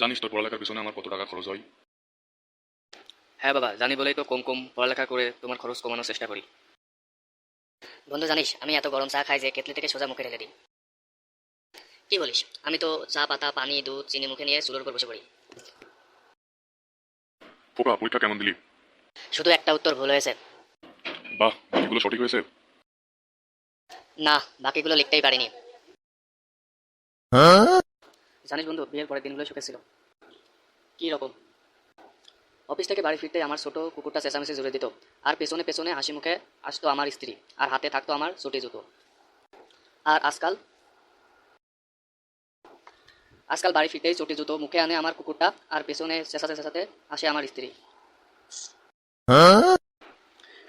জানিস তোর পড়ালেখার পিছনে আমার কত টাকা খরচ হয়? হ্যাঁ বাবা, জানি বলেই তো কম কম পড়ালেখা করে তোমার খরচ কমানোর চেষ্টা করি। বন্ধু জানিস আমি এত গরম চা খাই যে কেটলি থেকে সোজা মুখে ঢেলে দিই। কি বলিস? আমি তো চা পাতা পানি দুধ চিনি মুখে নিয়ে চুলোর উপর বসে পড়ি। খোকা, পরীক্ষা কেমন দিলি? শুধু একটা উত্তর ভুল হয়েছে। বাহ, বাকিগুলো সঠিক হয়েছে। না, বাকিগুলো লিখতেই পারিনি। জানিস বন্ধু, বিয়ের পরের দিনগুলো সুখে ছিল। কি রকম? অফিস থেকে বাড়ি ফিরতে আমার ছোট কুকুরটা চেঁচামেচি জুড়ে দিত, আর পেছনে পেছনে হাসি মুখে আসতো আমার স্ত্রী, আর হাতে থাকতো আমার চটি জুতো। আর আজকাল আজকাল বাড়ি ফিরতেই চটি জুতো মুখে আনে আমার কুকুরটা, আর পেছনে চেঁচাতে চেঁচাতে আসে আমার স্ত্রী।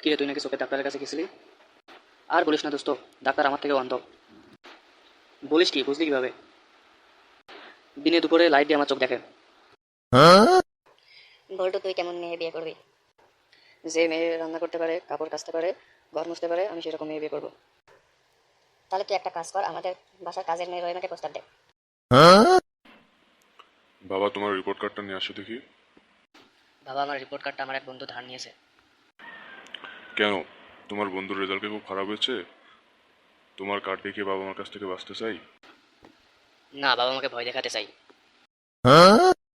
কি রে, তুই নাকি চোখের ডাক্তারের কাছে গেছিলি? আর বলিস না দোস্ত, ডাক্তার আমার থেকেও অন্ধ। বলিস কি, বুঝলি কিভাবে? দিনে দুপুরে লাইট দিয়ে আমার চোখ দেখে। বল্টু তুই কেমন মেয়ে বিয়ে করবি? যে মেয়ে রান্না করতে পারে, কাপড় কাচতে পারে, ঘর মুছতে পারে, আমি সেরকম মেয়ে বিয়ে করবো। তাহলে তুই একটা কাজ কর, আমাদের বাসার কাজের মেয়ে রহিমাকে প্রস্তাব দে। বাবা, তোমার রিপোর্ট কার্ডটা নিয়ে আসো দেখি। বাবা, আমার রিপোর্ট কার্ডটা আমার এক বন্ধু ধার নিয়েছে। কেন? তোমার বন্ধুর রেজাল্ট কি খুব খারাপ হয়েছে? তোমার কার্ড দেখিয়ে বাবা মার কাছ থেকে বাঁচতে চাই? না, বাবা আমাকে ভয় দেখাতে চাই।